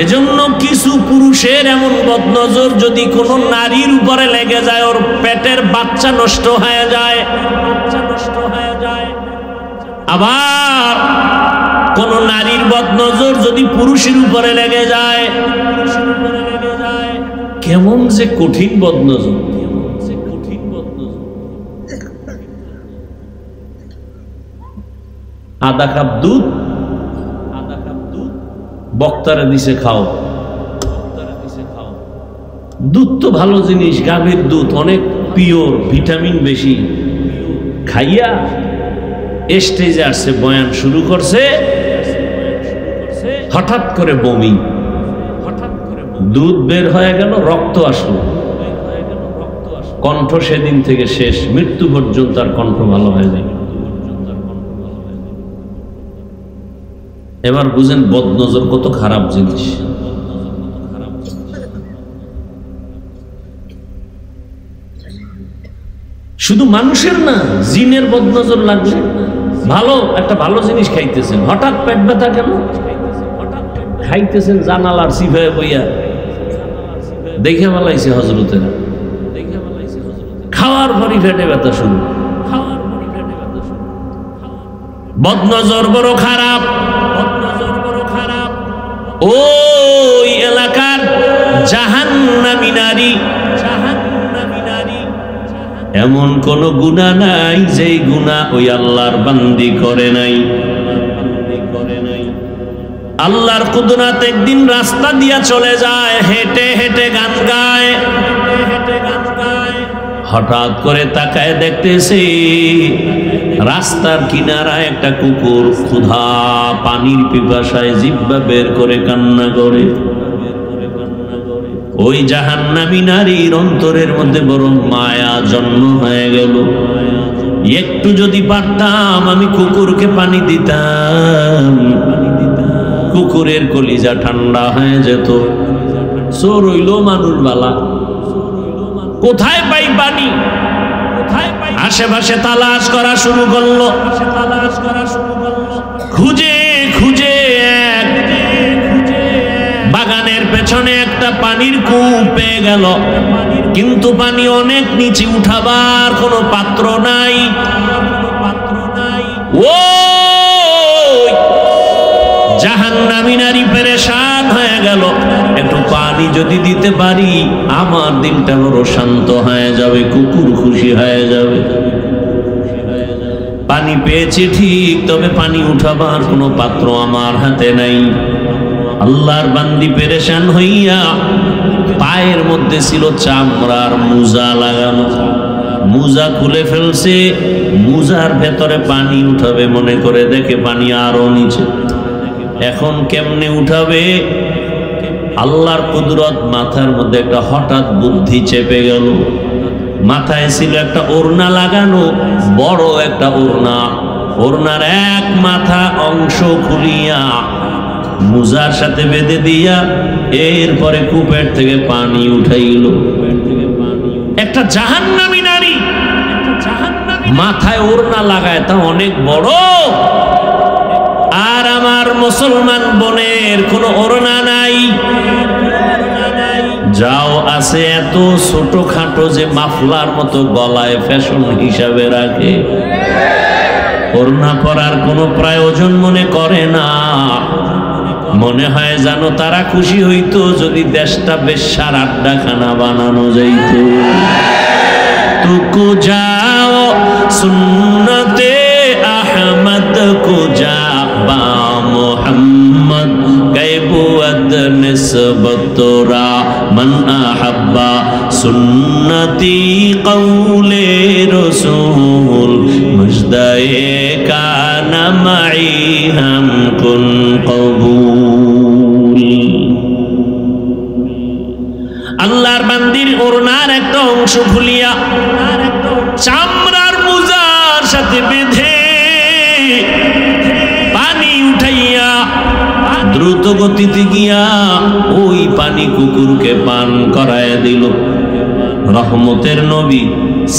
এজন্য কিছু পুরুষের এমন বদনজর যদি কোনো নারীর উপরে লেগে যায়, ওর পেটের বাচ্চা নষ্ট হয়ে যায়। আবার কোন নারীর বদনজর যদি পুরুষের উপরে লেগে যায়, কেমন যে কঠিন বদনজর। আধা কাপ দুধ বক্তারে দিছে খাও। দুধ তো ভালো জিনিস, গাভীর দুধ অনেক পিওর, ভিটামিন বেশি। খাইয়া স্টেজে আসছে, বয়ান শুরু করছে, হঠাৎ করে বমি, দুধ বের হয়ে গেল, রক্ত আসলো, কণ্ঠ সেদিন থেকে শেষ, মৃত্যু পর্যন্ত আর কণ্ঠ ভালো হয়ে যায়। এবার বুঝেন বদনজর কত খারাপ জিনিস। শুধু মানুষের না, জিনের বদনজর লাগলে। ভালো একটা ভালো জিনিস খাইতেছেন, হঠাৎ পেট ব্যথা কেন? খাইতেছেন জানালার সিফায় বইয়া, দেখে বেলাইছে হজরতেরা, খাওয়ার পরই পেটে ব্যথা শুরু। বদনজর বড় খারাপ। ওই এলাকার জাহান্নামী নারী, এমন কোন গুনাহ নাই যেই গুনাহ ওই আল্লাহর বান্দি করে নাই। আল্লাহর কুদরত একদিন রাস্তা দিয়া চলে যায়, হেঁটে হেঁটে গান গায়। হঠাৎ করে তাকায় দেখতেছি রাস্তার কিনারায় একটা কুকুর ক্ষুধা পানির পিপাসায় জিহ্বা বের করে কান্না করে। ওই জাহান্নামী নারীর অন্তরের মধ্যে বড় মায়া জন্ম হয়ে গেল। একটু যদি পারতাম আমি কুকুরকে পানি দিতাম, কুকুরের কলিজা ঠান্ডা হয়ে যেত। চোর হইল মানুষ বালা, কোথায় পাই পানি, আশেপাশে তালাশ করা শুরু করলো। খুঁজে খুঁজে বাগানের পেছনে একটা পানির কূপ পেয়ে গেল, কিন্তু পানি অনেক নিচে, উঠাবার কোনো পাত্র নাই। ও জাহান্নামী নারী পেরেশান হয়ে গেল, একটু পানি যদি দিতে পারি আমার দিনটা বড় শান্ত হয়ে যাবে, কুকুর খুশি হয়ে যাবে। পানি পেয়েছি ঠিক, তবে পানি উঠাবার কোনো পাত্র আমার হাতে নাই। আল্লাহর বান্দি পেরেশান হইয়া, পায়ের মধ্যে ছিল চামড়ার মোজা লাগানো, মোজা খুলে ফেলছে, মোজার ভেতরে পানি উঠাবে মনে করে, দেখে পানি আরো নিচে। এখন কেমনে উঠাবে? আল্লাহর কুদরত, মাথার মধ্যে একটা হঠাৎ বুদ্ধি চেপে গেল। মাথায় ছিল একটা ওড়না লাগানো, বড় একটা ওড়না, ওড়নার এক মাথা অংশ খুলিয়া মুজার সাথে বেঁধে দিয়া এরপরে কূপের থেকে পানি উঠাইল। একটা জাহান্নামী নারী মাথায় ওড়না লাগায়, তা অনেক বড়। আর আমার মুসলমান বোনের কোনো ওড়না নাই, যাও আছে এত ছোট খাটো যে মাফলার মতো গলায় ফ্যাশন হিসাবে রাখে, ওড়না পরার কোনো প্রয়োজন মনে করে না। মনে হয় জানো তারা খুশি হইতো যদি দেশটা বেশ্যার আড্ডাখানা বানানো যাইত। তুকু যাও সুন্নতে আহমদ কো যা বা মোহাম্মদ গায়বুদ নিসবতরা মান আহাব্বা সুন্নতি কওলে রাসূল মুজদায়ে কানা মাই হাম কুন কবুল। আল্লাহর বান্দির ওড়নার একটা অংশ খুলিয়া চামড়ার মুজার সাথে বেঁধে পানি উঠাইয়া দ্রুত গতিতে গিয়া ওই পানি কুকুরকে পান করায় দিল। রহমতের নবী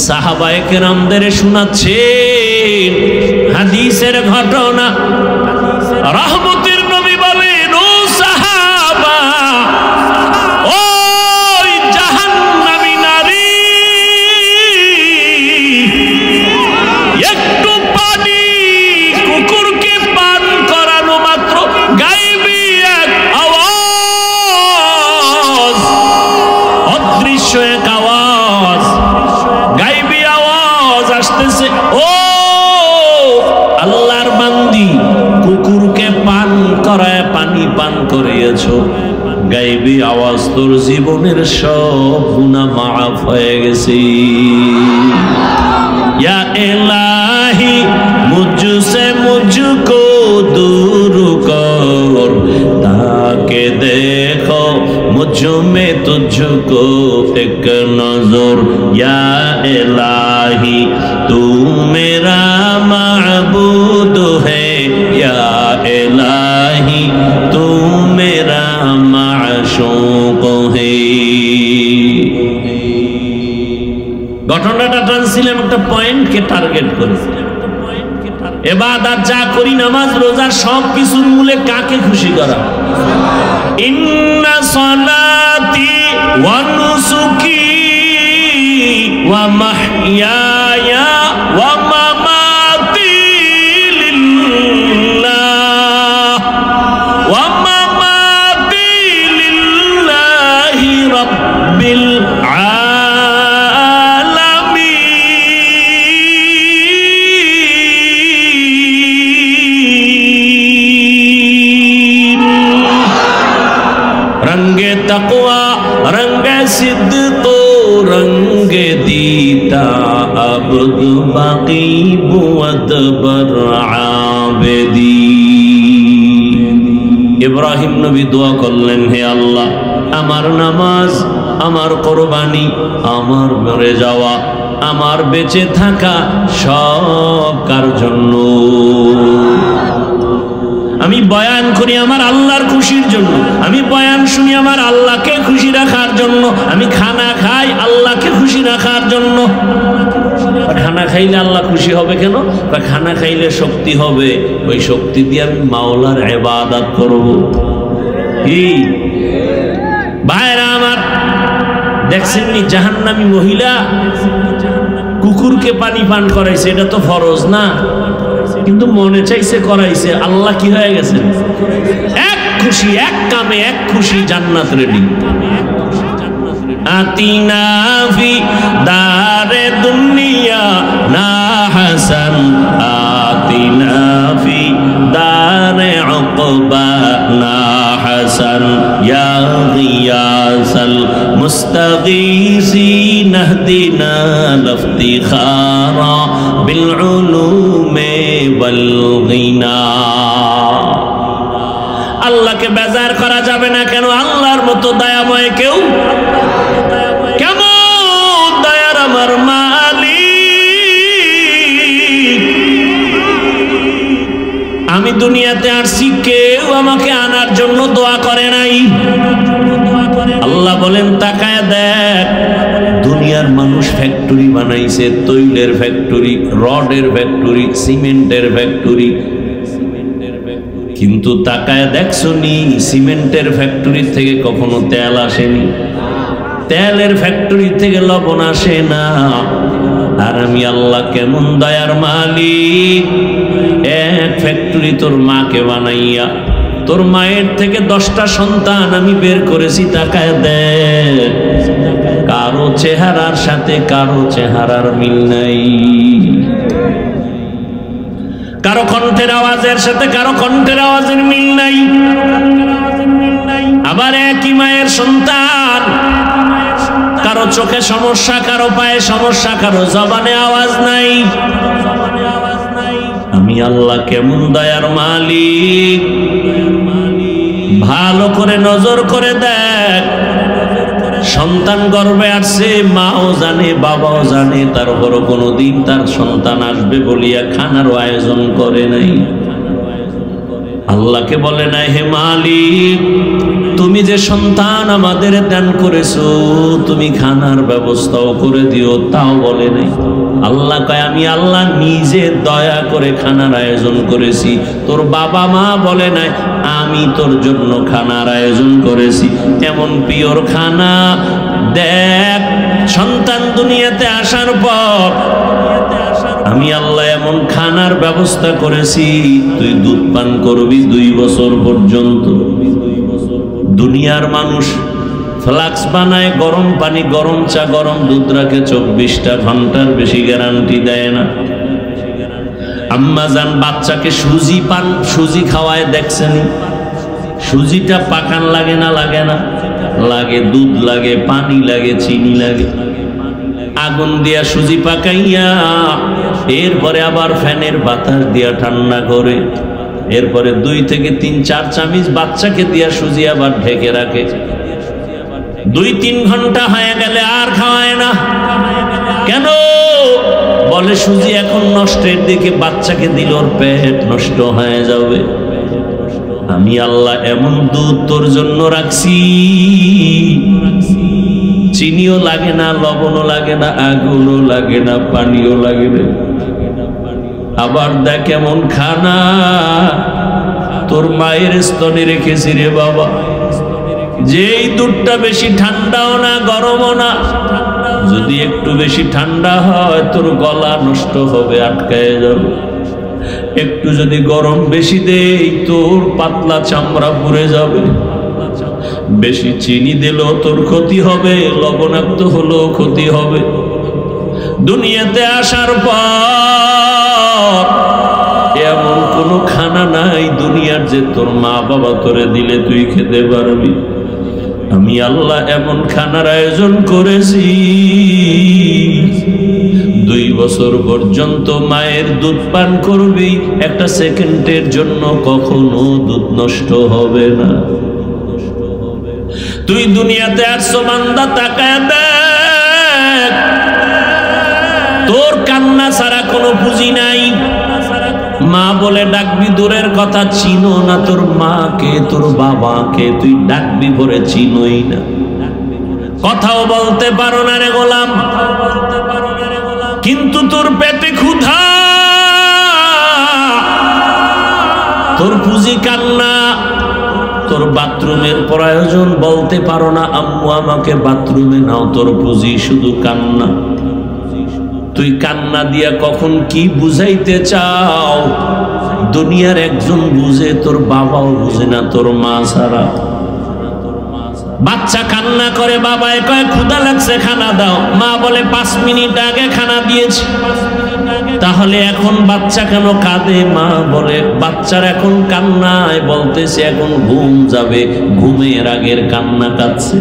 সাহাবায়ে কেরামদের শোনাচ্ছেন হাদিসের ঘটনা। রহমতের নবী বলেন, ও সাহাবা পেয়েছো, গাইবি আওয়াজ তোর জীবনের সব গুনাহ মাফ হয়ে গেছে। ইয়া ইলাহি মুঝসে মুঝকো दूर कर, ताके देखो मुझ में तुझको एक नजर। या इलाही तू मेरा माबूद है, या इलाही तू मेरा माशूक है। ঘটনাটা টানছিলাম একটা পয়েন্টকে টার্গেট করে। ইবাদত যা করি, নামাজ রোজা, সব কিছুর মূলে কাকে খুশি করা? ইন্না সালাতি ওয়া নুসুকি ওয়া মাহইয়ায়া ওয়া মামাতি লিল্লাহ ওয়া মামাতি লিল্লাহি রাব্বিল तक़वा रंग सिद्क़ रंग दीता अब्द बाकी बुअद बर आबदी। इब्राहिम नबी दुआ करलेन, हे अल्लाह আমার নামাজ, আমার কোরবানি, আমার মরে যাওয়া, আমার বেঁচে থাকা সব কার জন্য? আমি বয়ান করি আমার আল্লাহর খুশির জন্য, আমি বয়ান শুনি আমার আল্লাহকে খুশি রাখার জন্য, আমি খানা খাই আল্লাহকে খুশি রাখার জন্য। খানা খাইলে আল্লাহ খুশি হবে কেন? বা খানা খাইলে শক্তি হবে, ওই শক্তি দিয়ে আমি মাওলার ইবাদত করব। কি ভাইরা আমার, দেখছেন নি জাহান্নামী মহিলা কুকুরকে পানি পান করাইছে, এটা তো ফরজ না, কিন্তু মনে চাইছে করাইছে। আল্লাহ কি হয়ে গেছে? এক খুশি, এক কামে এক খুশি, জান্নাত রেডি। আতিনা ফি দারে দুনিয়া না হাসান, আতিনা ফি দারে উকবা না হাসান, ইয়া গিয়াসাল মুস্তাগীসিন ইহদিনা লিফতিখারা বিল উলুমি ওয়াল গিনা। আল্লাহকে বেজার করা যাবে না কেন? আল্লাহর মতো দয়াময় কেউ? কেমন দয়ার আমার মালিক! আমি দুনিয়াতে আসছি, কেউ আমাকে আনার জন্য দোয়া করে নাই। আল্লাহ বলেন তাকায় দেখ, দুনিয়ার মানুষ ফ্যাক্টরি বানাইছে, তৈলের ফ্যাক্টরি, রডের ফ্যাক্টরি, সিমেন্টের ফ্যাক্টরি, কিন্তু তাকায় দেখছো নি সিমেন্টের ফ্যাক্টরি থেকে কখনো তেল আসেনি, তেলের ফ্যাক্টরি থেকে লবণ আসে না। আর আমি আল্লাহ কেমন দয়ার মালিক! এক ফ্যাক্টরি তোর মাকে বানাইয়া, তোর মায়ের থেকে 10টা সন্তান আমি বের করেছি। তাকায় দেখ, কারো চেহারার সাথে কারো চেহারার মিল নাই, কারো কণ্ঠের আওয়াজের সাথে কারো কণ্ঠের আওয়াজের মিল নাই। আবার একই মায়ের সন্তান, কারো চোখে সমস্যা, কারো পায়ে সমস্যা, কারো জবানে আওয়াজ নাই। আমি আল্লাহ কেমন দয়ার মালিক! ভালো করে নজর করে দেখ, সন্তান গর্ভে আসছে, মাও জানে বাবাও জানে, তারপরও কোনোদিন তার সন্তান আসবে বলিয়া খানারও আয়োজন করে নাই। আল্লাহকে বলে নাই, হে মালিক তুমি যে সন্তান আমাদের দান করেছো, তুমি খানার ব্যবস্থাও করে দিও, তাও বলে নাই। আল্লাহ কয়, আমি আল্লাহ নিজে দয়া করে খানার আয়োজন করেছি। তোর বাবা মা বলে নাই, আমি তোর জন্য খানার আয়োজন করেছি। এমন পিওর খানা। দেখ, সন্তান দুনিয়াতে আসার পর আমি আল্লাহ এমন খানার ব্যবস্থা করেছি, তুই দুধ পান করবি 2 বছর পর্যন্ত। দুনিয়ার মানুষ ফ্লাক্স বানায়, গরম পানি, গরম চা, গরম দুধ রাখে, 24টা ঘন্টার বেশি গ্যারান্টি দেয় না। আম্মা জান বাচ্চাকে সুজি খাওয়ায়, দেখছেন? সুজিটা পাকান লাগে না? লাগে না? লাগে। দুধ লাগে, পানি লাগে, চিনি লাগে। আগুন দিয়া সুজি পাকাইয়া এরপরে আবার ফ্যানের বাতাস দিয়া ঠান্ডা করে, এরপরে 2 থেকে 3 4 চামচ বাচ্চাকে দিয়া সুজি আবার ঢেকে রাখে। 2-3 ঘন্টা হয়ে গেলে আর খাওয়ায় না। কেন? বলে সুজি এখন নষ্টের দিকে, বাচ্চাকে দিল ওর পেট নষ্ট হয়ে যাবে। আমি আল্লাহ এমন দুধ তোর জন্য রাখছি, চিনিও লাগে না, লবণও লাগে না, আগুনও লাগে না, পানিও লাগে না। আবার দেখ এমন খানা তোর মায়ের স্তনে রেখেছি রে বাবা, যেই দুধটা বেশি ঠান্ডাও না গরমও না। যদি একটু বেশি ঠান্ডা হয় তোর গলা নষ্ট হবে, আটকায় যাবে। একটু যদি গরম বেশি দেই তোর পাতলা চামড়া পুড়ে যাবে। বেশি চিনি দিলেও তোর ক্ষতি হবে, লবণাক্ত হলেও ক্ষতি হবে। দুনিয়াতে আসার পর এমন কোনো খানা নাই দুনিয়ার যে তোর মা বাবা তোরে দিলে তুই খেতে পারবি। আমি আল্লাহ এমন খানার আয়োজন করেছি, 2 বছর পর্যন্ত মায়ের দুধ পান করবি, একটা সেকেন্ডের জন্য কখনো দুধ নষ্ট হবে না। তুই দুনিয়াতে আসছো বান্দা, তাকায় দেখ, তোর কান্না ছাড়া কোনো পুঁজি নাই। মা বলে ডাকবি দূরের কথা, চিনো না তোর মাকে, তোর বাবাকে তুই ডাকবি ভরে চিনোই না। কথাও বলতে পারো না রে গোলাম, কিন্তু তোর পেটে ক্ষুধা, তোর পুঁজি কান্না। তোর বাথরুমের প্রয়োজন, বলতে পারো না আম্মু আমাকে বাথরুমে নাও, তোর পুঁজি শুধু কান্না। তুই কান্না দিয়া কখন কি বুঝাইতে চাও দুনিয়ার একজন বুঝে, তোর বাবাও বুঝে না তোর মা ছাড়া। বাচ্চা কান্না করে, বাবায় কয় ক্ষুধা লাগছে খানা দাও, মা বলে 5 মিনিট আগে খানা দিয়েছি। তাহলে এখন বাচ্চা কেন কাঁদে? মা বলে বাচ্চার এখন কান্নায় বলতেছে এখন ঘুম যাবে, ঘুমের আগের কান্না কাঁদছে।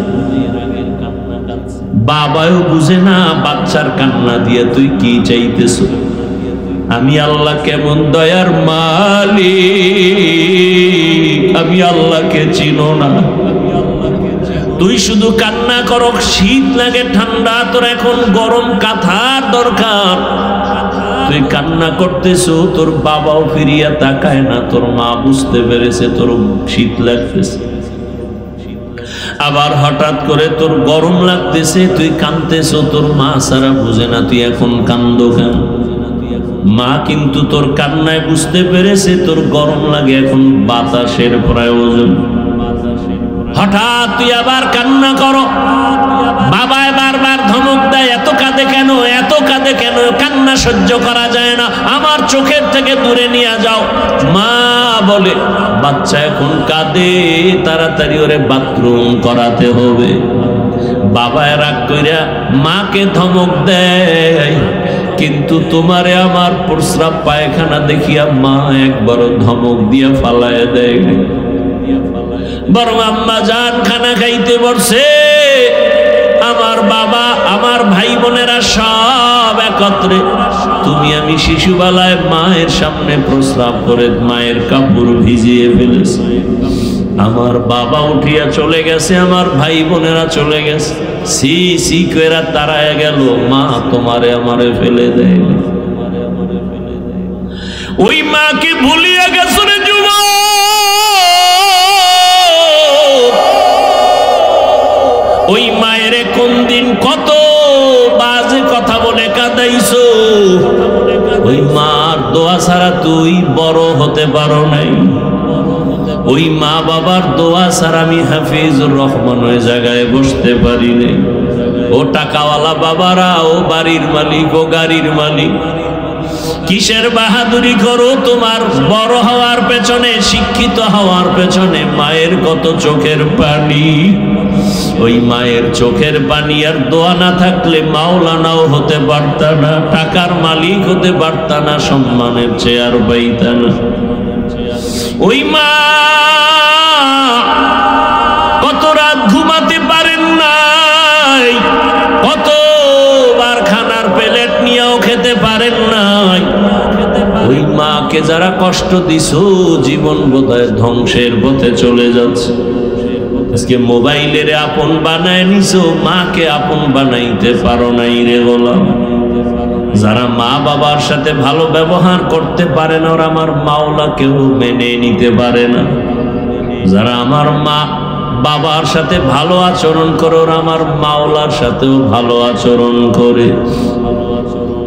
বাবাও বুঝে না বাচ্চার কান্না দিয়ে তুই কি চাইতেছ। আমি আল্লাহ কেমন দয়ার মালিক, আমি আল্লাহকে চিনো না। তুই শুধু কান্না করো, শীত লাগে ঠান্ডা, তোর এখন গরম কাঁথার দরকার। তুই কান্না করতেছো, তোর বাবাও ফিরিয়া তাকায় না, তোর মা বুঝতে পেরেছে তোর শীত লাগতেছে। আবার হঠাৎ করে তোর গরম লাগতেছে, তুই কাঁদতেছো, তোর মা সারা বুঝে না তুই এখন কান্দো কেন। মা কিন্তু তোর কান্নায় বুঝতে পেরেছে তোর গরম লাগে, এখন বাতাসের প্রয়োজন। হঠাৎ তুই আবার কান্না করো, বাবায় বারবার ধমক দেয়, এত কাঁদে কেন, এত কাঁদে কেন, কান্না সহ্য করা যায় না, আমার চোখের থেকে দূরে নিয়ে যাও। মা বলে বাচ্চা এখন কাঁদে, তাড়াতাড়ি ওরে বাথরুম করাতে হবে। বাবায় রাগ কইরা মাকে ধমক দেয়, কিন্তু তোমারে আমার প্রস্রাব পায়খানা দেখিয়া মা একবারও ধমক দিয়া ফালায় দেয়। বরং আম্মা জান খানা খাইতে বসে, আমার বাবা আমার ভাই বোনেরা সব একত্রে, তুমি আমি শিশুবেলায় মায়ের সামনে প্রস্রাব করে মায়ের কাপড় ভিজিয়ে ফেলেছি। আমার বাবা উঠিয়া চলে গেছে, আমার ভাই বোনেরা চলে গেছে, সি সি কইরা তাড়ায় গেল, মা তোমারে আমারে ফেলে দেয়। ওই মাকে ভুলিয়া গেছ রে যুবক, ওই মায়ের কোন দিন কত বাজে কথা বলে কাঁদাইছো। ওই মার দোয়া ছাড়া তুই বড় হতে পারো নাই। ওই মা বাবার দোয়া ছাড়া আমি হাফিজুর রহমান ওই জায়গায় বসতে পারি নাই। ও টাকাওয়ালা বাবারা, ও বাড়ির মালিক, ও গাড়ির মালিক, কিসের বাহাদুরি করো তোমার বড় হওয়ার পেছনে, শিক্ষিত হওয়ার পেছনে মায়ের কত চোখের পানি। ওই মায়ের চোখের পানি আর দোয়া না থাকলে মাওলানাও হতে পারতা না, টাকার মালিক হতে পারতা না, সম্মানের চেয়ার পাইতা না। ওই মা কত রাত ঘুমাতে পারেন নাই, কতবার খানার প্লেট নিয়েও খেতে পারেন নাই। ওই মাকে যারা কষ্ট দিছো, জীবন বোধহয় ধ্বংসের পথে চলে যাচ্ছে। আজকে মোবাইলের আপন বানায় নিছো, মাকে আপন বানাইতে পারো নাই রে গোলাম। যারা মা বাবার সাথে ভালো ব্যবহার করতে পারে না, ওরা আমার মাওলাকেও মেনে নিতে পারে না। যারা আমার মা বাবার সাথে ভালো আচরণ করে, ওরা আমার মাওলার সাথেও ভালো আচরণ করে।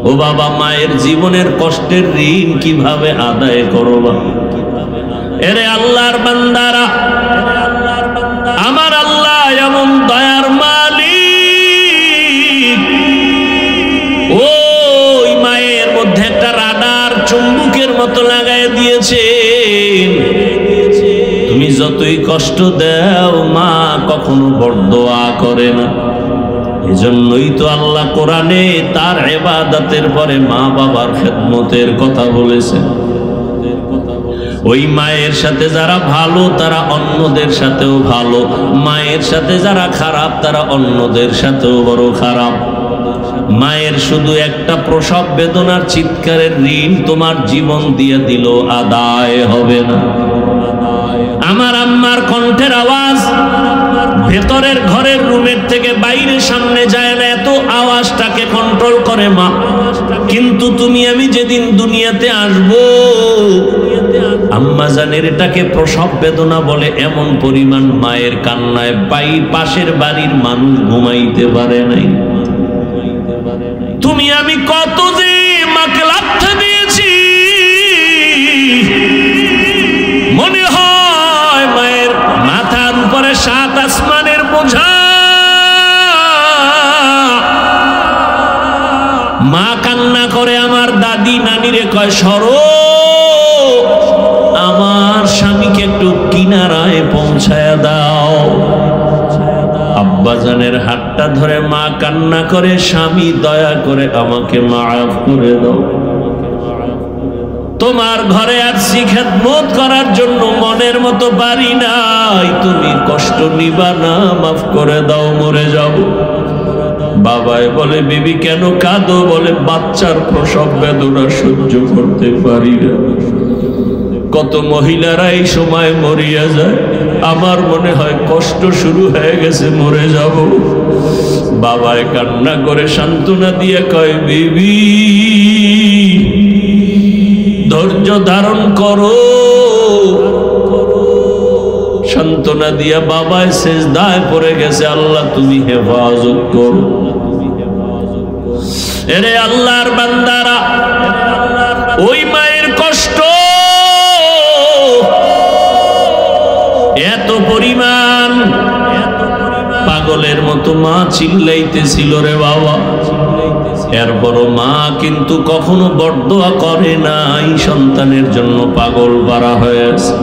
ও বাবা, মায়ের জীবনের কষ্টের ঋণ কিভাবে আদায় করবা? এরে আল্লাহর বান্দারা, আমার আল্লাহ এমন দয়ার মালিক, ওই মায়ের মধ্যে একটা রাডার চুম্বকের মতো লাগায় দিয়েছেন। তুমি যতই কষ্ট দাও, মা কখনো বরদোয়া করে না। এজন্যই তো আল্লাহ কোরআনে তার ইবাদতের পরে মা বাবার খেদমতের কথা বলেছেন। ওই মায়ের সাথে যারা ভালো, তারা অন্যদের সাথেও ভালো। মায়ের সাথে যারা খারাপ, তারা অন্যদের সাথেও বড় খারাপ। মায়ের শুধু একটা প্রসব বেদনার চিৎকারের ঋণ তোমার জীবন দিয়ে দিল আদায় হবে না। আমার আম্মার কণ্ঠের আওয়াজ ভেতরের ঘরের রুমের থেকে বাইরে সামনে যায় না, এত আওয়াজটাকে কন্ট্রোল করে মা। কিন্তু তুমি আমি যেদিন দুনিয়াতে আসবো, আম্মা জানের এটাকে প্রসব বেদনা বলে। এমন পরিমাণ মায়ের কান্নায় পাশের বাড়ির মানুষ ঘুমাইতে পারে নাই। তুমি আমি কত যে মাকে লাথা দিয়েছি, মনে হয় মায়ের মাথার উপরে 7 আসমানের বোঝা। মা কান্না করে আমার দাদি নানিরে কয়, সরো, আমার স্বামীকে একটু কিনারায় পৌঁছায় দাও। আব্বাজানের হাতটা ধরে মা কান্না করে, স্বামী দয়া করে আমাকে মাফ করে দাও। তোমার ঘরে আসছি খেদমত করার জন্য, মনের মতো পারি নাই, তুমি কষ্ট নিবা না, মাফ করে দাও, মরে যাব। বাবাই বলে, বিবি কেন কাঁদো? বলে, বাচ্চার প্রসব বেদনা সহ্য করতে পারি না। কত মহিলারা এই সময় মরিয়া যায়, আমার মনে হয় কষ্ট শুরু হয়ে গেছে, মরে যাব। বাবাই কান্না করে সান্ত্বনা দিয়ে কয়, বিবি ধৈর্য ধারণ করো। সান্ত্বনা দিয়া বাবায় সেজদায় পড়ে গেছে, আল্লাহ তুমি হেফাজত করো। এরে আল্লাহর বান্দারা, ওই মায়ের কষ্ট এত পরিমাণ, পাগলের মতো মা চিল্লাইতেছিল রে বাবা। এরপরও মা কিন্তু কখনো বরদোয়া করে নাই, সন্তানের জন্য পাগল পারা হয়েছে।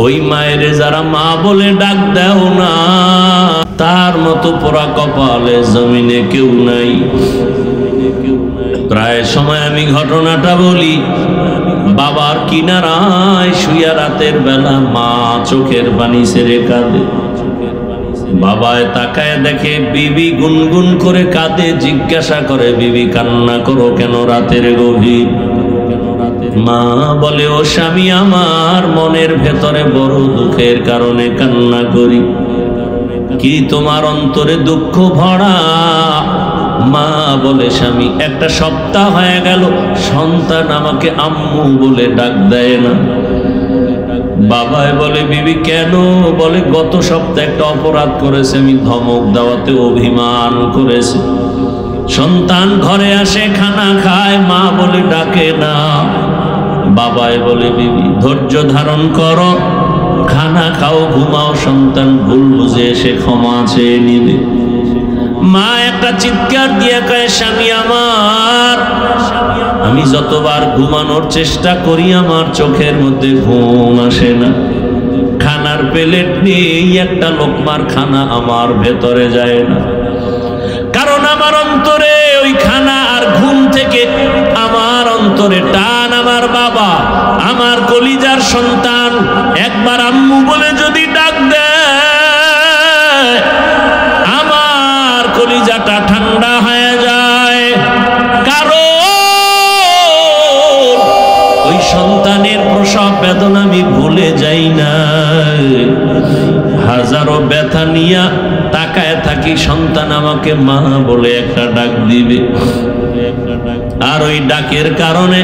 ওই মায়ের যারা মা বলে ডাক দেও না, তার মতো পোড়া কপালে জমিনে কেউ নাই। প্রায় সময় আমি ঘটনাটা বলি, বাবার কিনারায় শুইয়া রাতের বেলা মা চোখের পানি ছেড়ে কাঁদে। বাবায় তাকায় দেখে বিবি গুনগুন করে কাঁদে। জিজ্ঞাসা করে, বিবি কান্না করো কেন রাতের গভীর? মা বলে, ও স্বামী, আমার মনের ভেতরে বড় দুঃখের কারণে কান্না করি। কি তোমার অন্তরে দুঃখ ভরা? মা বলে, স্বামী, একটা সপ্তাহ হয়ে গেল সন্তান আমাকে আম্মু বলে ডাক দেয় না। বাবাই বলে, বিবি কেন? বলে, গত সপ্তাহে একটা অপরাধ করেছে, আমি ধমক দেওয়াতে অভিমান করেছি। সন্তান ঘরে আসে, খানা খায়, মা বলে ডাকে না। বাবাই বলে, বিবি ধৈর্য ধারণ করো, খানা খাও, ঘুমাও, সন্তান ভুল বুঝে এসে ক্ষমা চেয়ে নিবে। মা একটা চিৎকার দিয়ে কয়, স্বামী আমার, আমি যতবার ঘুমানোর চেষ্টা করি আমার চোখের মধ্যে ঘুম আসে না। খানার প্লেট নেই, একটা লোকমার খানা আমার ভেতরে যায় না। কারণ কারণ আমার অন্তরে ওই খানা আর ঘুম থেকে আমার অন্তরে টান আমার বাবা, আমার কলিজার সন্তান একবার আম্মু বলে যদি ডাক দেয় আমার কলিজাটা ঠান্ডা হয়ে যায়। কারণ ওই সন্তানের প্রসব বেদনা আমি ভুলে যাই না। হাজারো ব্যথা নিয়া তাকায় থাকি, সন্তান আমাকে মা বলে একটা ডাক দিবে, আর ওই ডাকের কারণে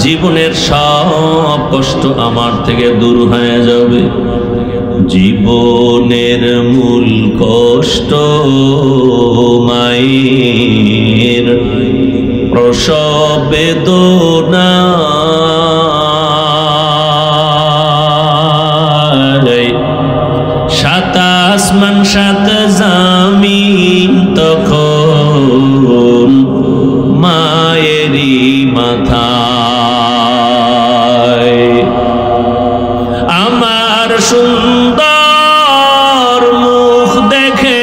জীবনের সব কষ্ট আমার থেকে দূর হয়ে যাবে। জীবনের মূল কষ্ট মায়ের প্রসব বেদনা, সাত আসমান সাত জামিন তখন মায়েরই মাথায়। আমার সুন্দর মুখ দেখে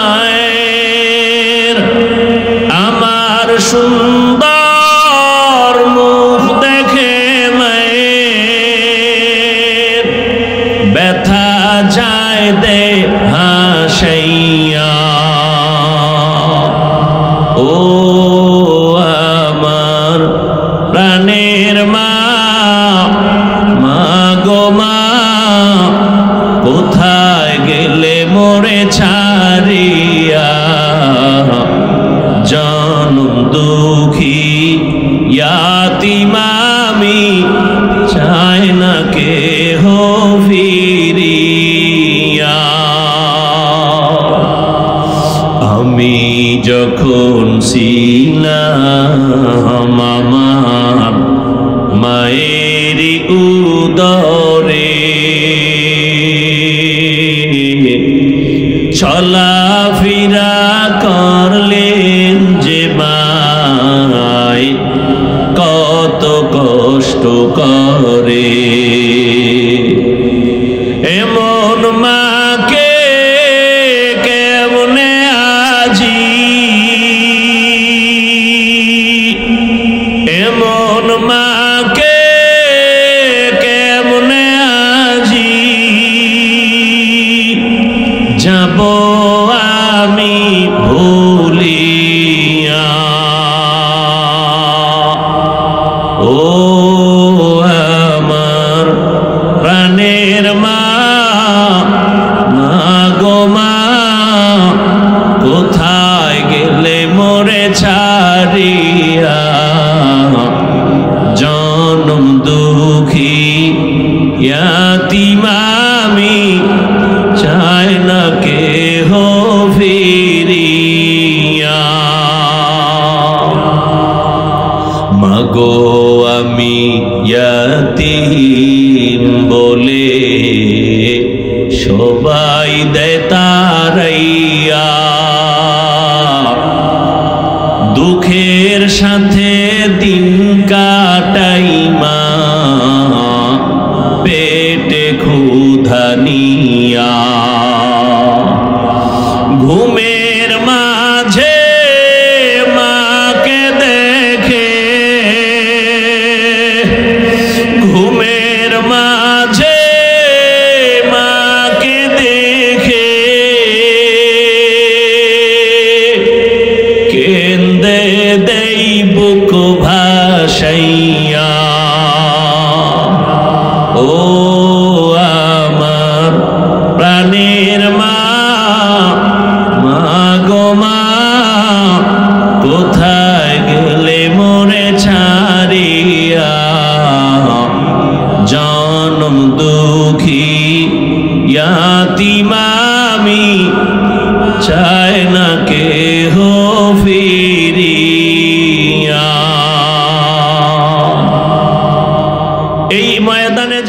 মায়ের, আমার সুন্দর মুখ দেখে মায়ের ব্যথা যায় দে হাসাইয়া। ও আমার প্রাণের মা, মা গো মা কোথায় গেলে মোরে ছাড়িয়া, জনম দুঃখী ইয়াতীম আমি চাই না কেহ ফিরিয়া। আমি যখন ছিলাম আমার মায়েরই উদরে, চলাফেরা করলেন যে মায় কত কষ্ট করে। এমন মাকে কেমনে আজি, এমন মাকে কেমনে আজি যাব আমি ভুলিয়া। ও আমার প্রাণের মা, মা গো মা কোথায় গেলে মোরে ছাড়িয়া, জনম দুঃখী ইয়াতীম আমি চাই না কেহ ফিরিয়া। মাগো আমি ইয়াতীম বলে সবাই দেয় তারাইয়া, দুঃখের সাথে দিন কাটাই মা পেটে ক্ষুধা নিয়া। ঘুমের মাঝে মাকে দেখে, ঘুমের মাঝে মাকে দেখে কেন্দে দেই বুক ভাসাইয়া। ও আমার প্রাণের মা, মা গো মা কোথায় গেলে মোরে ছাড়িয়া, জনম দুঃখী ইয়াতীম আমি চাই না কেহ ফিরিয়া। এই ময়দানে